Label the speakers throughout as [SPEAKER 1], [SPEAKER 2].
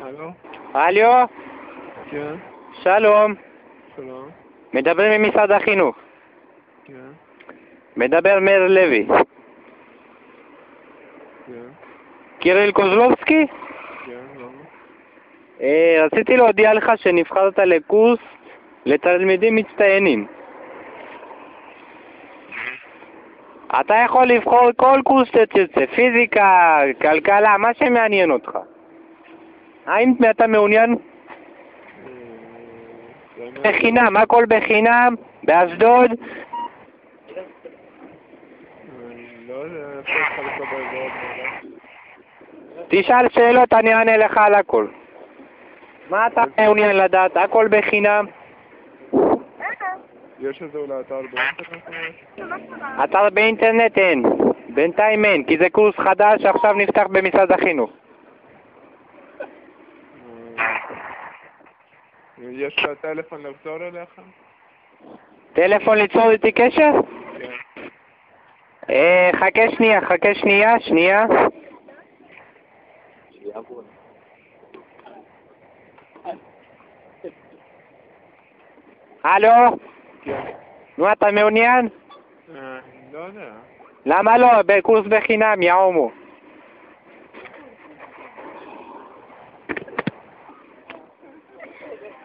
[SPEAKER 1] הלו?
[SPEAKER 2] הלו?
[SPEAKER 1] כן,
[SPEAKER 2] שלום.
[SPEAKER 1] שלום.
[SPEAKER 2] מדבר ממשרד החינוך.
[SPEAKER 1] כן,
[SPEAKER 2] מדבר מאיר לוי.
[SPEAKER 1] כן,
[SPEAKER 2] קיריל קוזלובסקי?
[SPEAKER 1] כן, למה?
[SPEAKER 2] רציתי להודיע לך שנבחרת לקורס לתלמידים מצטיינים. אתה יכול לבחור כל קורס שתרצה, פיזיקה, כלכלה, מה שמעניין אותך. האם אתה מעוניין? בחינם, הכל בחינם, באשדוד.
[SPEAKER 1] אני לא יודע איפה אפשר לקבל ועוד מידע.
[SPEAKER 2] תשאל שאלות, אני אענה לך על הכל. מה אתה מעוניין לדעת? הכל בחינם.
[SPEAKER 1] יש איזה אולי אתר באינטרנט או משהו?
[SPEAKER 2] אתר באינטרנט אין. בינתיים אין, כי זה קורס חדש שעכשיו נפתח במשרד החינוך.
[SPEAKER 1] יש לך טלפון לחזור אליך?
[SPEAKER 2] טלפון ליצור איתי קשר?
[SPEAKER 1] כן.
[SPEAKER 2] חכה שנייה. הלו?
[SPEAKER 1] כן.
[SPEAKER 2] נו, אתה מעוניין?
[SPEAKER 1] לא יודע.
[SPEAKER 2] למה לא? בקורס בחינם, יא הומו.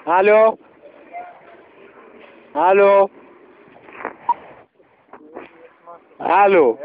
[SPEAKER 2] הלו? הלו?